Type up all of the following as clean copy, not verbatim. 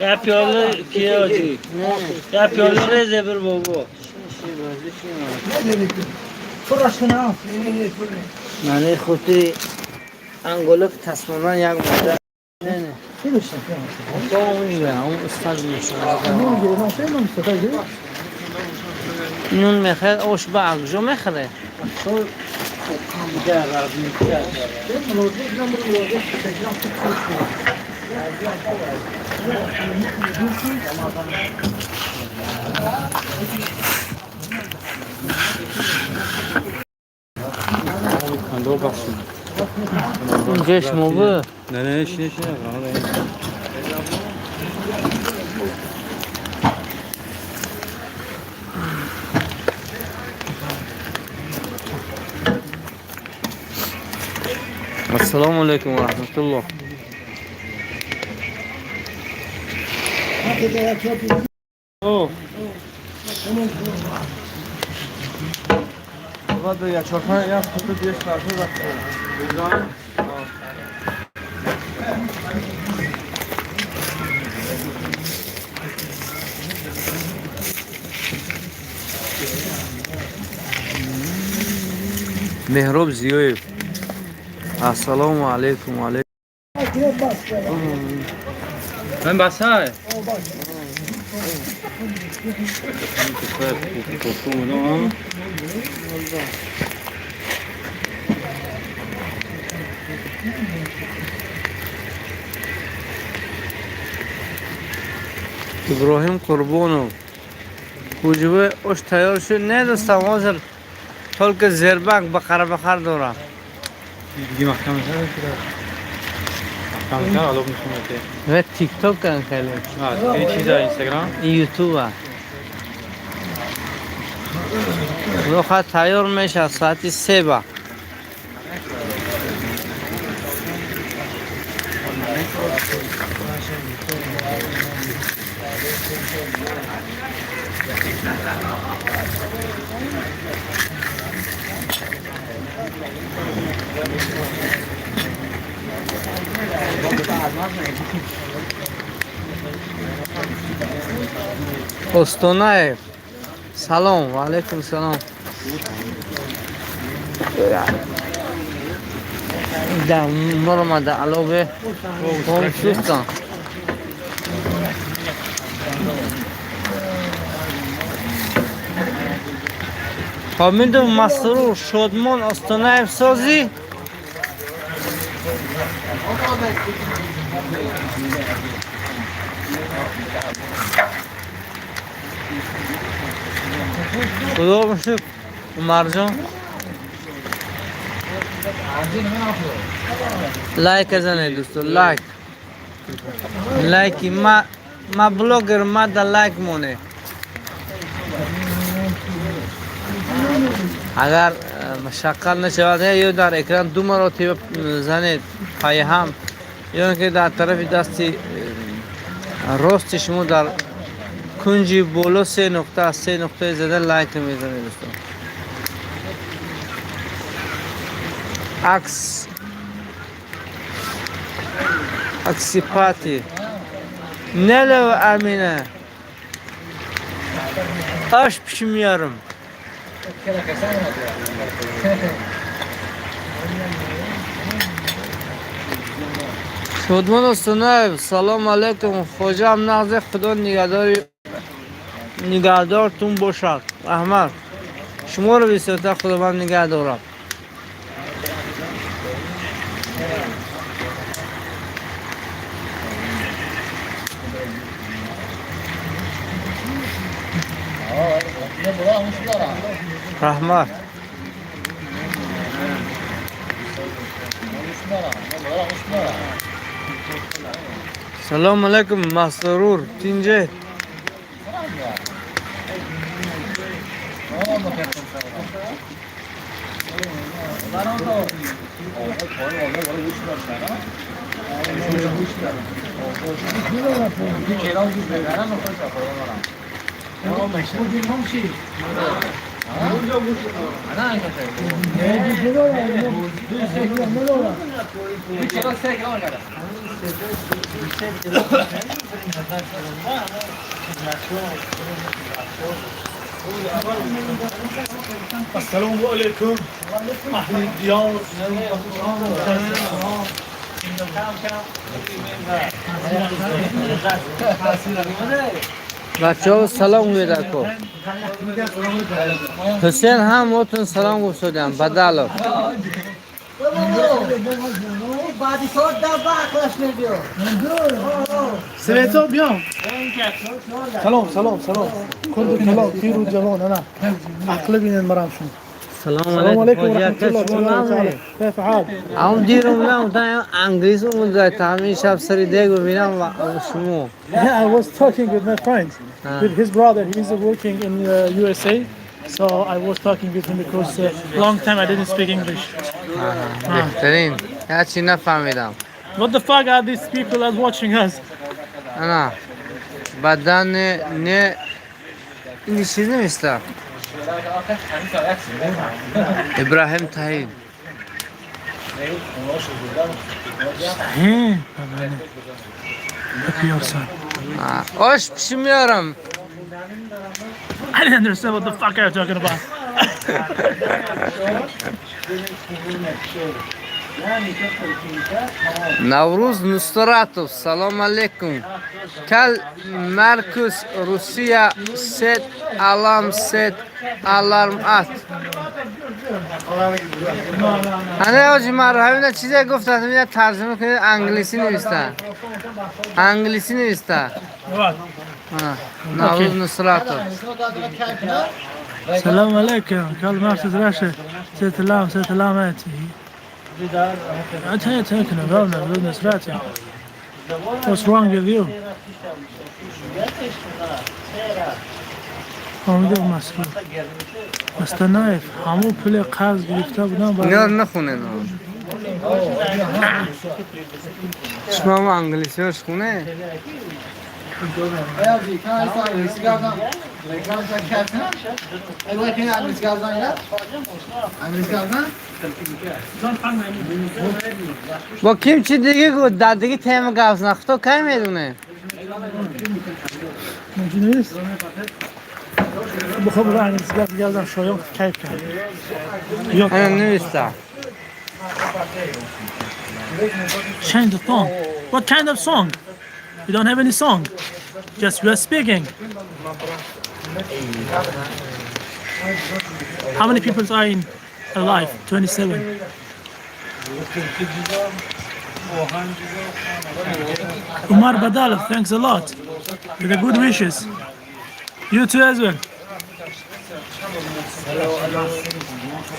Ya piyola kiyoji. Ya piyola reze bir bobo. Mane khoti angolok tasmaman yak moda. Ne ne. To اون اون استاد میشه. نون میخواد اوش باگ جو میخوره. کندو بخشیم. اینجاش موبه. نه شینه. السلام علیکم و رحمت الله. او. بعد یا چهار یا خود دیگه کارو داشت. مهراب زیوی. السلام علیکم و علیکم. من بسای. ابراهیم قربانو کوجبه اش تیار شد. نه دوستم حاضر طول که زربک بقره بخر دارم. دیگه محکمه محکمه الان میشونم و تیک توک کن خیلی. این چیزا اینستاگرام یوتیوب ها. روخ تیار میشه ساعتی 3 با. استانه سلام و علیکم سلام. در نورما در علاوه هم سوستان حامد مسرور شادمان استانه سازی. خدا باشد عمر جان. لایک بزنید دوستو. لایکی ما بلاگر ما در لایک مونه. اگر مشکل نشود یا در اکران 2 مرتبه زنید پای هم یا که در طرف دستی راست شما در کنجی بالا 3 نقطه زده لایک میزنید دوستان. عکسی پاتی نلو امینه آش پیش میارم. شادمان استانه سلام علیکم. خواجه هم نغزه خدا نگهدارتون باشد. احمد شما رو بسیار خدا من نگه دارم. رحمت سلام علیکم مسرور تینجه. السلام علیکم اهل دیار بچه ها سلام گویده کو حسین هم اوتون سلام گفت شدیم بدالو سویتا بیام سلام سلام سلام کرد کلا پیر و جوان انا عقل بینن مرام شما سلام السلام علیکم علیکم ورحمة الله وبركاته كيف حال؟ هم دیرم نه تا انگلیس اون داره تا همین شب سری دیگو بینم و شما Yeah, I was talking with my friend, with his brother. He's working in USA, so I was talking with him because long time I didn't speak English. بهترین هرچی نفهمیدم What the fuck are these people are watching us? انا بدن نه این چیز نمیسته ابراهیم تایید Yapıyorsan. آش پیش میارم I didn't understand what the fuck are you talking about. نوروز نصراتوف سلام علیکم کل مرکز روسیه ست علام ست علامت هنه آجی مرو همین چیزی گفت همین ترجمه کنید انگلیسی نویسته انگلیسی نویسته What? نوروز نصراتوف السلام عليكم كل ما تدرسه ستلام أنتي أنت تكلم قبلنا بدون سرعتي. What's wrong with you? آمده مسئول مستنایف همون پل قرض گرفته بودن اینا رو نخونه شما هم انگلیسی هاش خونه با کیم چی دیگه گفت در دیگه تیم گفت نخطا که میدونه نیست بخواب راه انگلیسی گردم شایان کیف کرد انا نویسته Change the song. What kind of song? You don't have any song. Just we are speaking. How many people are in alive? 27. Umar Badalov, thanks a lot for the good wishes. You too as well.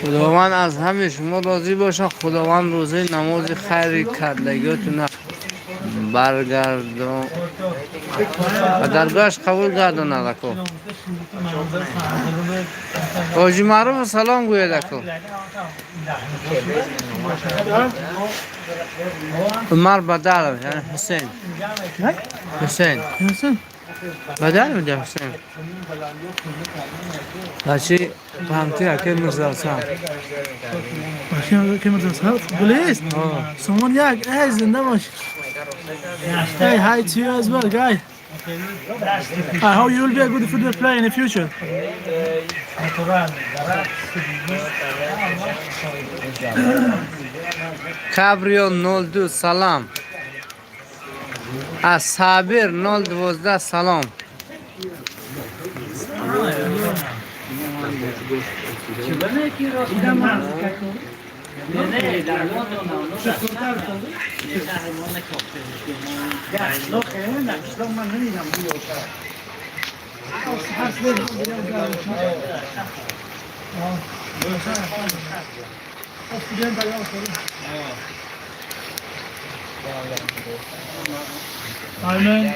خداوند از همه شما راضی باشه خداوند روزه نماز خیری کردگیاتون برگردون و درگاهش قبول گردون لکو حاجی معروف سلام گوید لکو عمر بدر یعنی حسین حسین بدر میده حسین بچه فهمتی اکر مرزاسم Kim police? Someone hey, زنده باش. Hey, hi to you as well, guy. I hope you will be a good football player in the future. کابریو 02 سلام از صابر 012 سلام Amen.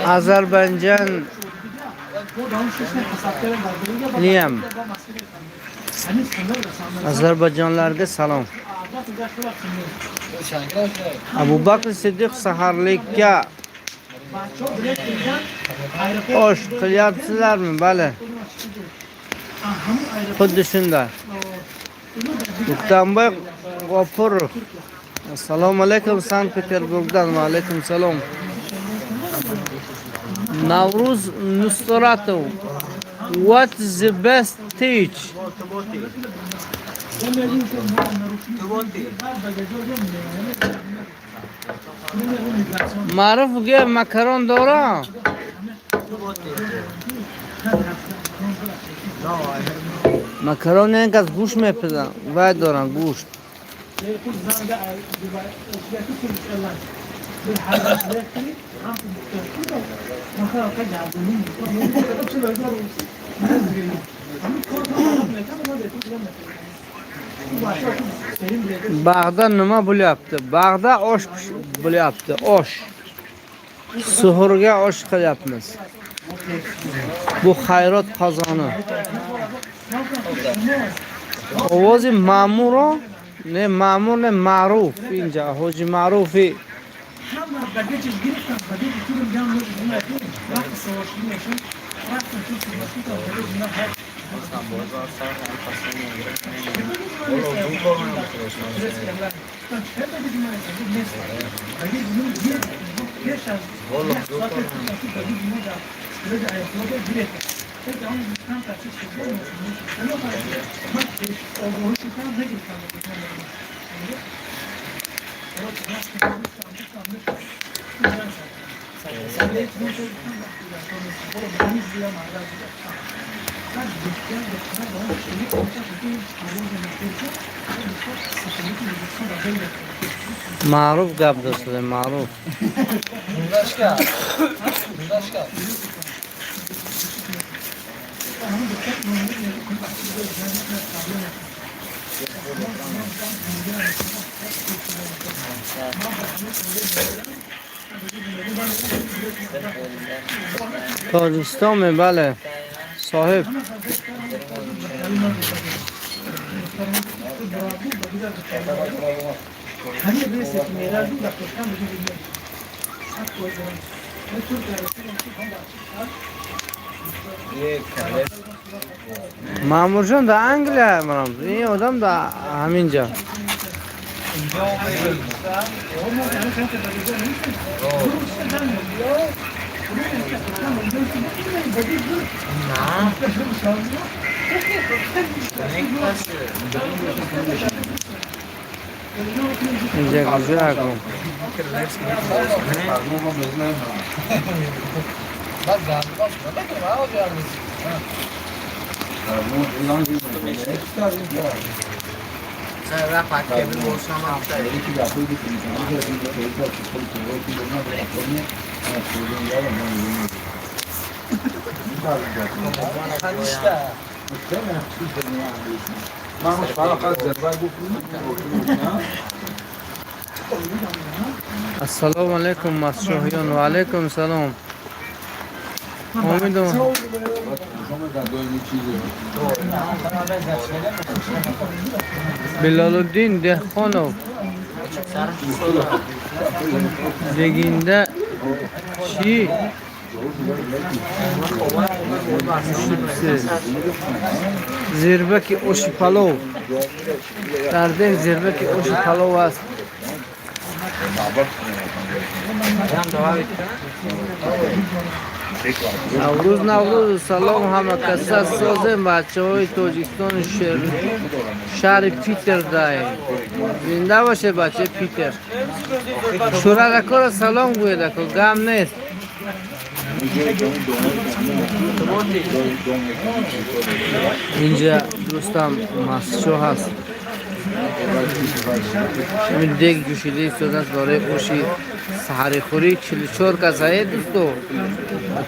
Azerbaycan Liyam. Azerbaycanlarga salom. Abu Bakr Siddiq saharlikka osh qilyapsizlarmi? Bali. Xuddi shunday. Uktamboy G'ofurov. Assalomu alaykum, Sankt Peterburgdan. Va alaykum salom. Navruz Nusratov. What is the best teach? Ma'ruf ge makaron dora. Makaron yangi go'sht mepizan. Vay doran go'sht. Bag'da nima bo'lyapti? Bag'da osh bo'lyapti, osh. Suhurga osh qilyapmiz. Bu xayrot qozoni. Ovozi ma'muro, ne ma'mur ne ma'ruf. Inja hoji ma'rufi. Ma'ruf gap do'stlar, ma'ruf. Tojikiston में bale sohib Ma'murjon da Angliya bilan, این odam da همینجا. اینجا کجا کن؟ Assalomu alaykum Masruhiyon. Va alaykum salom. Umidum. Biloluddin Dehqonov deginda chi Zirbaki oshi palov. Darden zirbaki oshi palov است. نوروز سلام همه کسا سازم بچه های تاجیکستان شهر پیتر دای زنده باشه بچه پیتر شورالکار سلام گویده که گم نیست اینجا دوستم مسجو هست این دیگ جوشیده ایستاده است برای اوشی سحری خوری 44 کسایی دوستو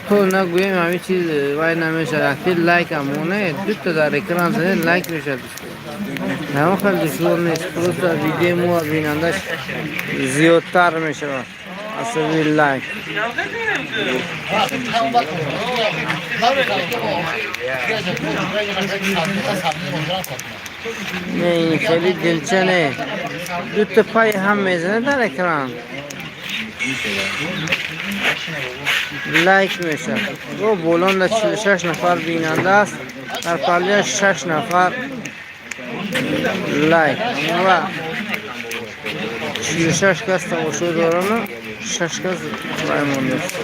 تو نگویم همین چیز وای نمیشه اکتیر لایک همونه دو تا در اکران زنید لایک میشه دوستو همه خیلی دشور نیست پروستا ویدیو مو بینندش زیادتر میشه اصلا لایک نه این خیلی دلچنه دو تا پای هم میزنه در اکران لایک میشه و بلند 46 نفر بیننده است در پلیه 6 نفر لایک و 46 کس تماشا دارن 6 کس رای مونده است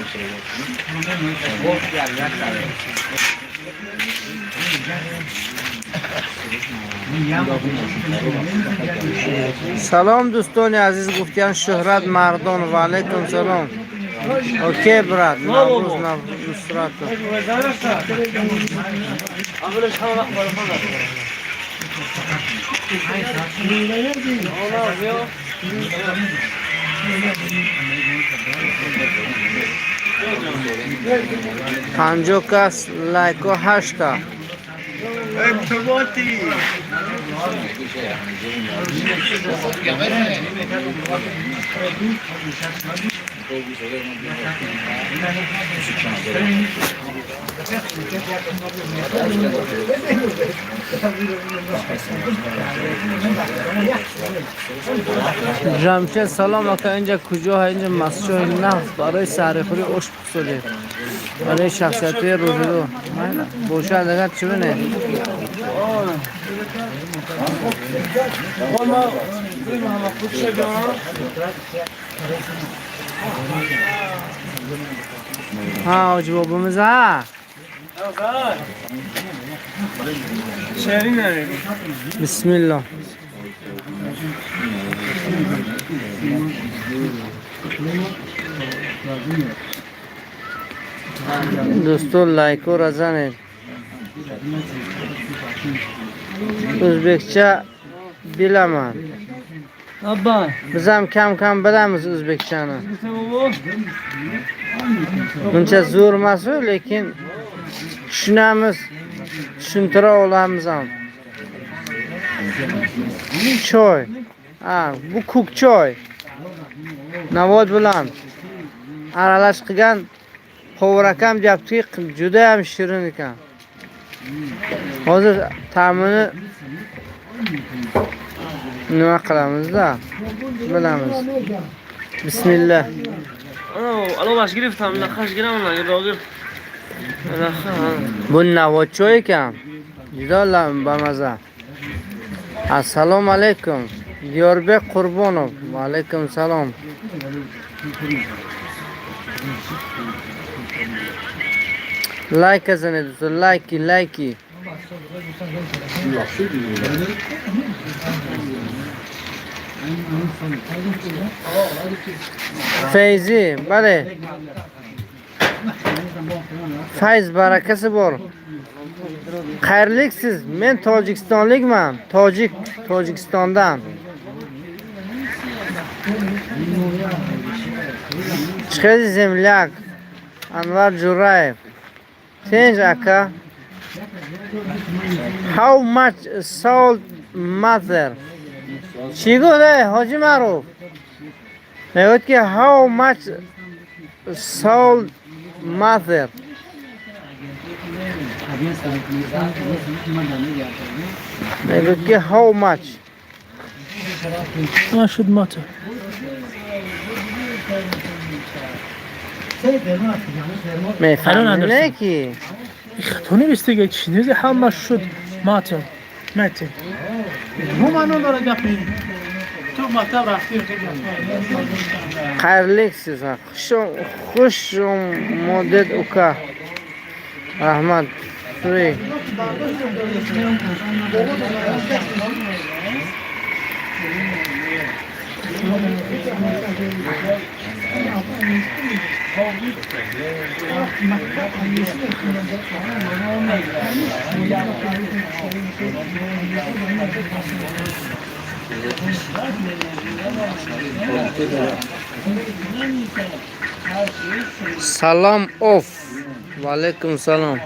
سلام دوستان عزیز گفتیان شهرت مردان و علیکم سلام اوکی برات نوروز نصرت پنجاه کس لایک و 8 جمشید سلام اکا اینجا کجا اینجا مسجد نفت برای سحرخوری عشق بسولی برای شخصیتی روزی بوشه دقیقت چی بینه ها آجی بابا مزه بسم الله دوستو لایکو را زنید ازبکچه بیلمان بزم کم کم بدم از ازبکچه نه اونچه زور مسئول لیکن شنامız şuntura olamızam choy bu kuk choy navod bilan aralash qilgan qovurakam jabki juda ham shirin ekan hozir ta'mini nima qilamizda bilamiz bismillah الان باش گرفتم نخش گرفتم راگیر bu navod choy ekan juda bamaza assalomu alaykum Diyorbek Qurbonov va alaykum salom like azane do'stlar like Feyzi bale Fayz barakasi bor. Xayrliksiz. Men Tojikistonlikman. Tojikistondan. Chiqadi zemlyak. Anvar Jurayev. Tinch aka. How much salt matter? Chigode Hoji Maruf. Aytki how much salt matter? Aytki how much? What should matter? میفهمونه کی؟ تو نمیستی چی نیست how much should matter? Matter. مو منو داره گپی تو مطلب رفتیم خیرلیک سیزن خوش مدت اوکا رحمت فری سلام اوف و علیکم سلام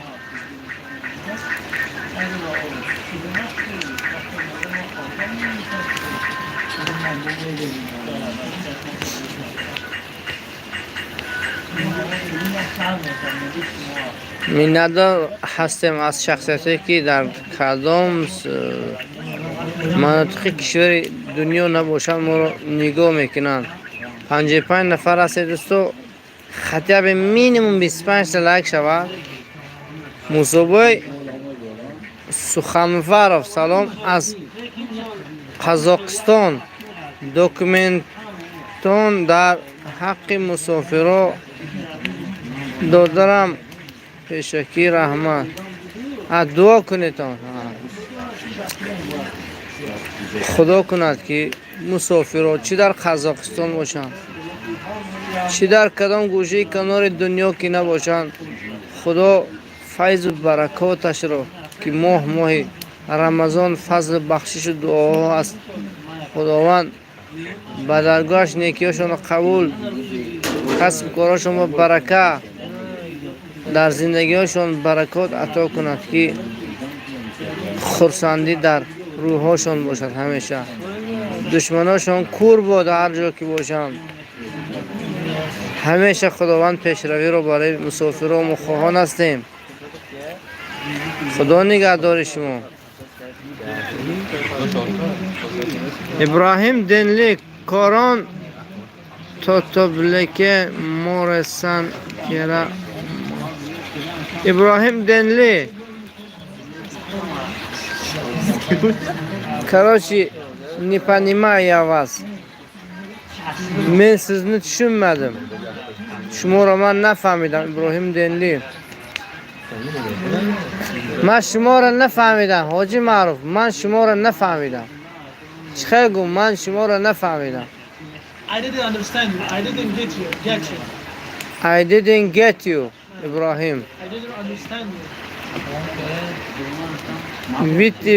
میندار هستیم از شخصیتی که در کدام مناطق کشور دنیا نباشند ما رو نگاه میکنند 55 نفر هستید دوستو خطیب مینیموم 25 تا لایک شود مصوبه سخنورов سلام از قزاقستان دکومنتون در حق مسافرها دادرم پیشکی رحمت دعا کنید خدا کند که مسافرها چی در قزاقستان باشند چی در کدام گوشه کنار دنیا که نباشند خدا فیض و برکاتش را که ماه رمضان فضل بخشش و دعاها است خداوند به درگاهش نیکیاشون را قبول کسب کاراشون را برکه در زندگیشون برکات عطا کند که خرسندی در روحشون باشد همیشه دشمناشون کور باد هر جا که باشند همیشه خداوند پیشروی رو برای مسافران و خواهان هستیم خدا نگهدار شما ابراهیم دنلی کاران تابلکه مورسن کرا ابراهیم دنلی короче не понимаю я вас men sizni tushunmadim shuma man nafahmidim ibrohim denli man shuma ra nafahmidim hoji ma'ruf man shuma ra nafahmidim chiqay gum man shuma ra nafahmidim I didn't understand you. I didn't get you. I didn't get you Ibrahim I didn't understand you. bitti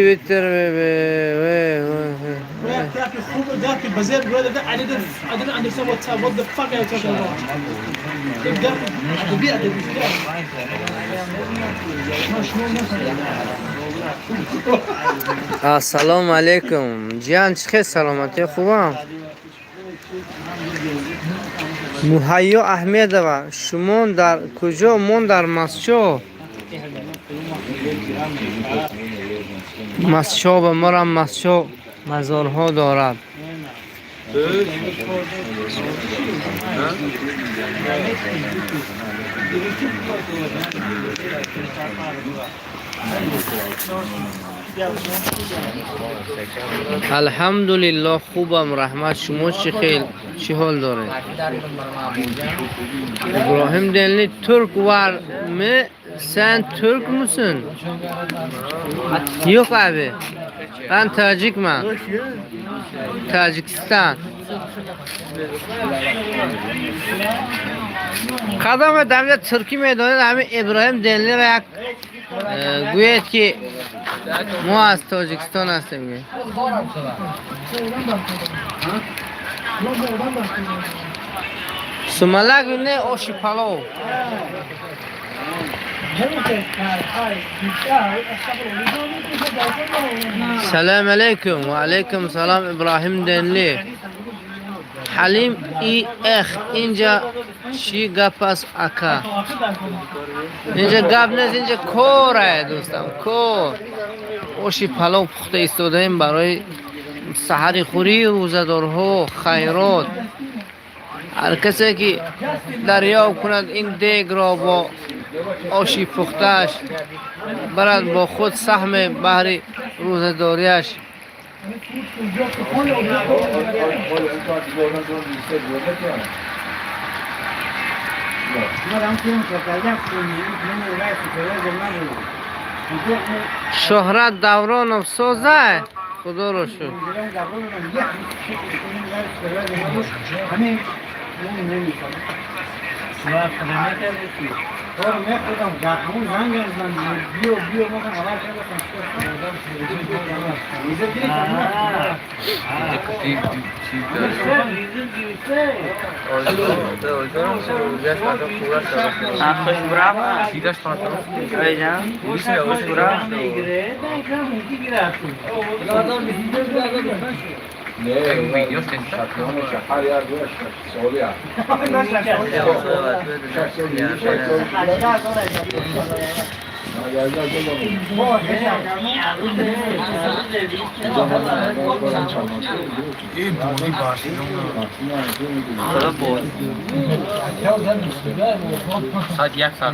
I didn't understand what the fuck are you talking about. Assalomu alaykum. Jiyan chiqay salomati خوبم. Muhayyo Ahmedova شما در کجا من در مسجد و مرا مسجد مزارها دارد الحمدلله خوبم رحمت شما چی حال داره ابراهیم دنلی ترک var mı sen Türk müsün yok abi ben Tacikman Tacikistan قدم دولت ترکی میدانید همین ابراهیم دنلی را یک گوید که ما از تاجیکستان هستیم سمالک نه آشی پلو سلام علیکم و علیکم سلام ابراهیم دنلی حلیم ای اخ اینجا چی گپ است اکا اینجا گپ نیست اینجا کوره دوستم کور آشی پلو پخته ایستاده ایم برای سحری خوری روزدارها خیرات هر کسی که دریافت کند این دیگ را با آشی پختهش برد با خود سهم بهر روزداریش شهرت دوران افسوزه خدا رو شد. خوش برام دیداش پاتون ایجان خوش برام ویدیو ساعت 1 ساعت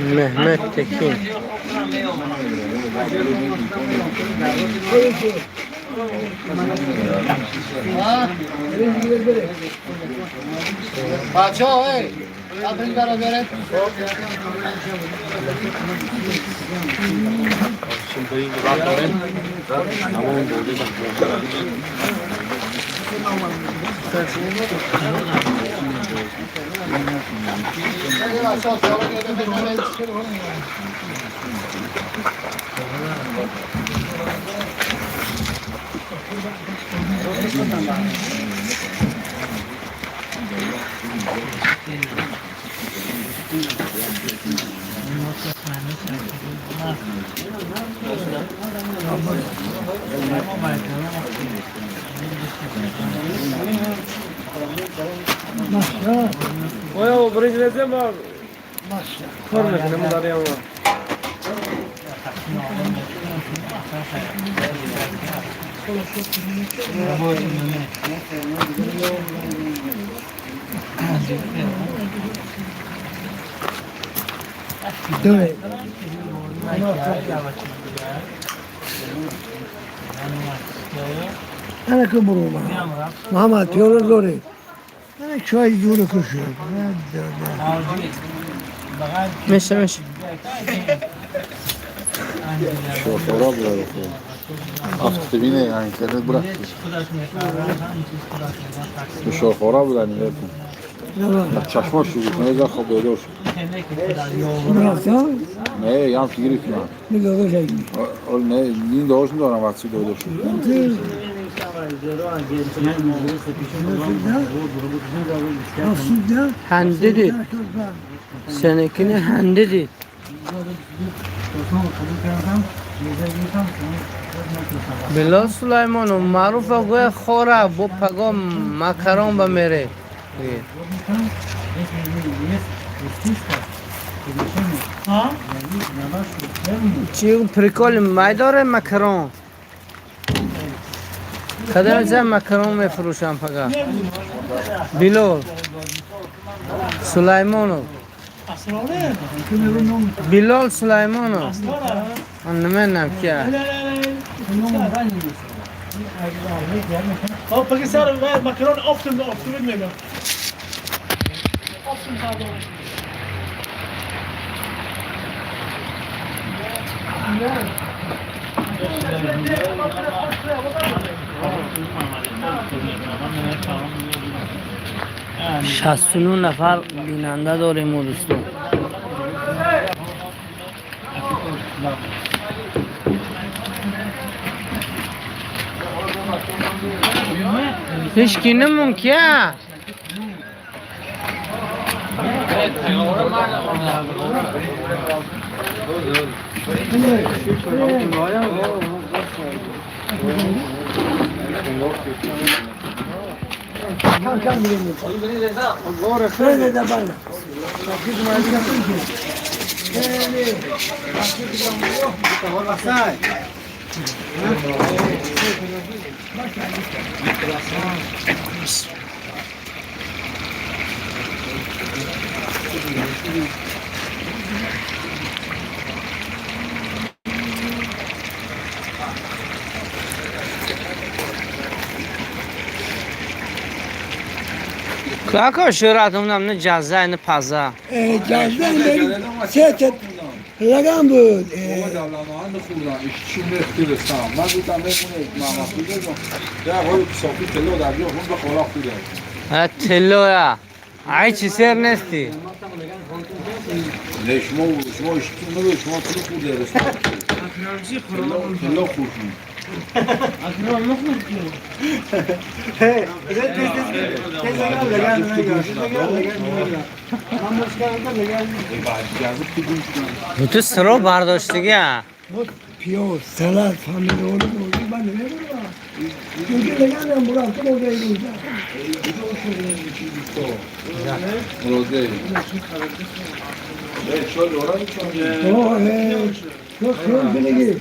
مهمت تکین بچه ها تبریک برادرت اوه برج رزه ما کار میکنم داریم دوره انا كبروا محمد يلا دوري انا شوي يقولوا كل شيء میشه شوفورا بوده آفتابینه اینترنت برای به شوفورا بودن نیتون چشماش شروع کنه از خواب بیدار شد رفتم نه یه هم فیگری کنم نگاه نه این داشت دارم وقتی بیدار شد هنده دید سنکینه هنده دید بلال سلیمانو معروف گوی خوره با پگا مکران بمیره چی پریکول مایداره مکران کدام زن مکران میفروشم پگا بلال سلیمانو بلال سلیمانو من نمیدونم کیا Ja, Pakistan makaron often middag. شصتونو نفر بیننده داریم ما دوستان هیچ کی نمونکه کاکا شوراتمون هم نه جزه نه پزه جزده این سه تا رقم بود تلویا ای چی سر نیستی نه شما اشتون نداری شما تلو خورده رستان تلو خورشون تو سرو برداشتگی پیاز سلات فامیل اولو موجود من نمیدونم دیگه لگن مراد تو موجود اینجا روزه شوی ورا میکنه تو خیال بنگی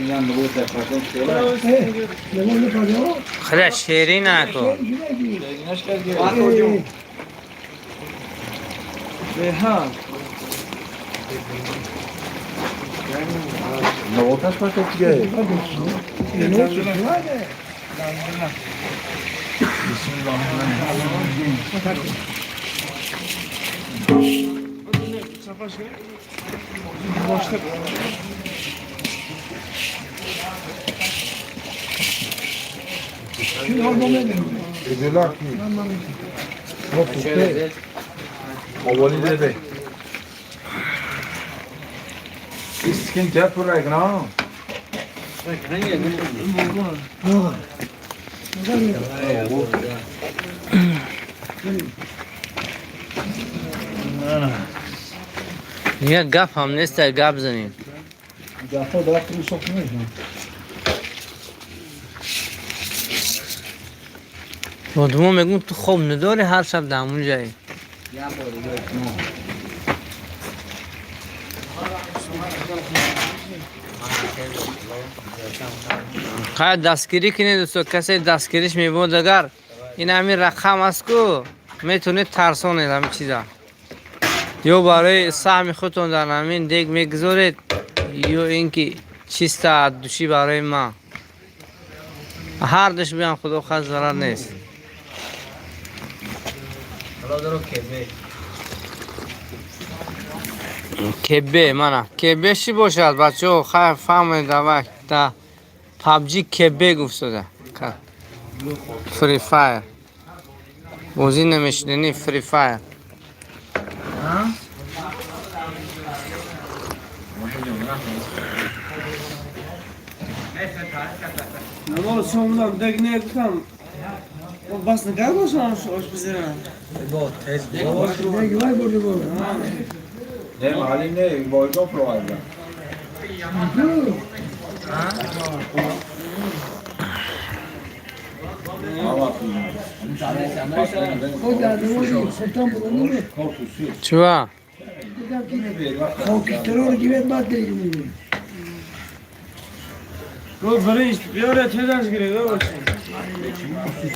من رو تفاهم شده نمونه کارو خدا شیری نکن نواتش پاکت دیگه ادلاکی اولی داده اسکین جات پر رای کنم یه گپ هم نیست گپ زنیم جافا درخت رو سخت نمیشن مادمو میگم تو خوب نداری هر شب دامون جایی خواهد دستگیری کنید دوستو کسی دستگیریش میبود اگر این همین رقم است که میتونید ترسونید همین چیزا یا برای سهم خودتون در همین دیگ میگذارید یا اینکه چیستا دوشی برای ما هر دش بیان خدا خواست ضرر نیست کبه منه کبه چی باشد بچه ها خیلی فهمید تا پابجی کبه گفت شده فری فایر بازی نمیشنینی فری فایر Ama sonunda bir de ne yapsam? O basın kadar boşalmış hoş bize. دیگه وای برده بود نه مالی نه وایدون پروایدن خود درده بودی سلطان بودی چوا؟ خاکی ترور گیرد بعد دیگه میگه Bu birinç bir oraya tezas giriyor da olsun.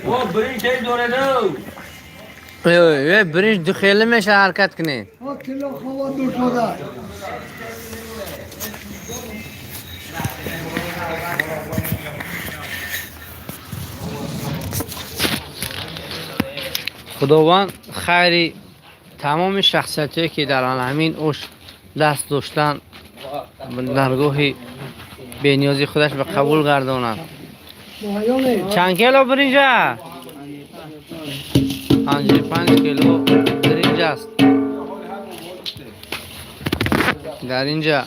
O birinç tek doğru da. برنج دخیله میشه حرکت کنید ها کلا خوا دور شده خداوند خیری تمام شخصیتی که در آن همین اوش دست داشتن درگاه بینیازی خودش به قبول گرداند چند کیلو برنج؟ 55 کیلو برنج است در اینجا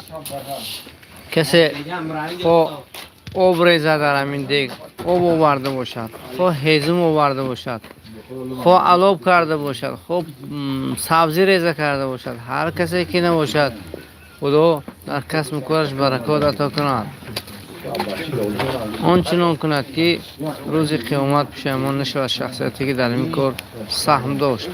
کسی خو آب ریزه در همین دیگ، آب آورده باشد، خواه هیزم آورده باشد، خواه علاب کرده باشد، خواه سبزی ریزه کرده باشد، هر کسی که نباشد خدا در کسب کارش برکات عطا کند. آنچنان کند که روز قیامت پشیمان نشود شخصیتی که در این کار سهم داشت.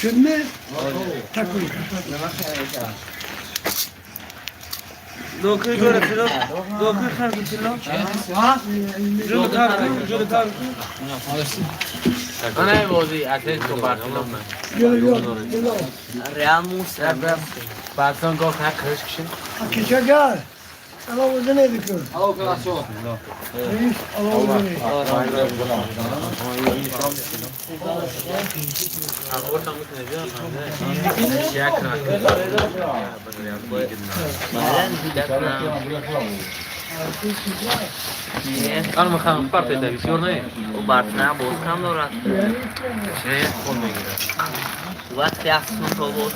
شنه تکوی دوکه گوره فیلم دوکه خرد فیلم جلو تار انا بازی اتلتیکو بارسلونا رئال موسیقی بارسلونا گفت نه کرش کشیم Akışa gel. Allah uzun ediyor. Reis Allah uzun ediyor. انا میخوام پارتی تلویزیونی و بارسلونا باز کم دارد چه خون میگیره وقتی اصلا تو باز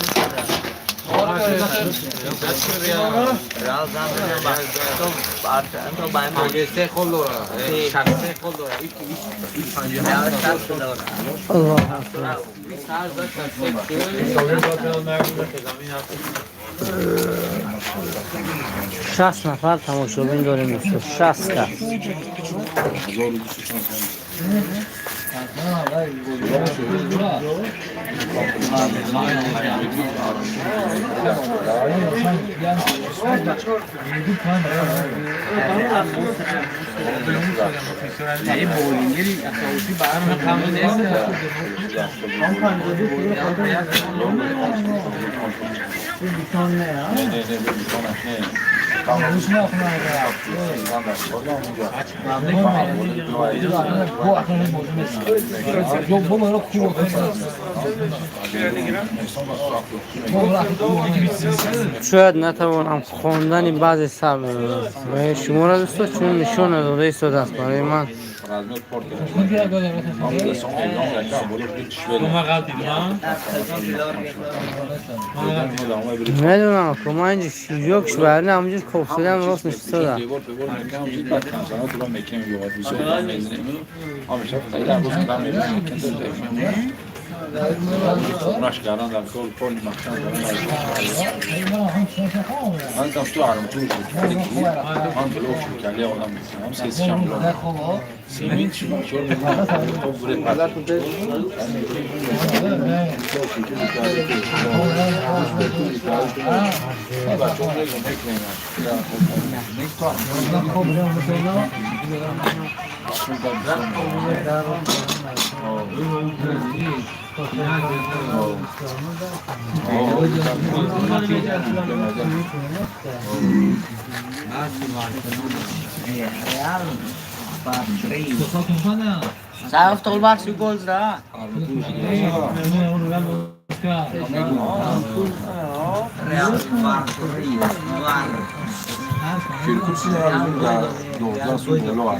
Real zaten Barcelona bayma se gol dora. Se gol dora. İlk Allah. شصت نفر تماشابین داریم دوستان 60 تا شاید نتوانم خواندن بعضی شما را دوستان چون نشان داده ایستاده است برای من میدونم که من اینجا شیجاکش برنه همونجور کافسده هم راست نشسته ده Uğraş garan da kol kol maksan da. Ben tam şu arım tu. Ben blok şu kaleye olan bir şey. Ses şamlı. Semin şu şöyle top buraya parlar. Saya harus tol bak si gol dah. Kürküsüler da doğrudan su dolu var.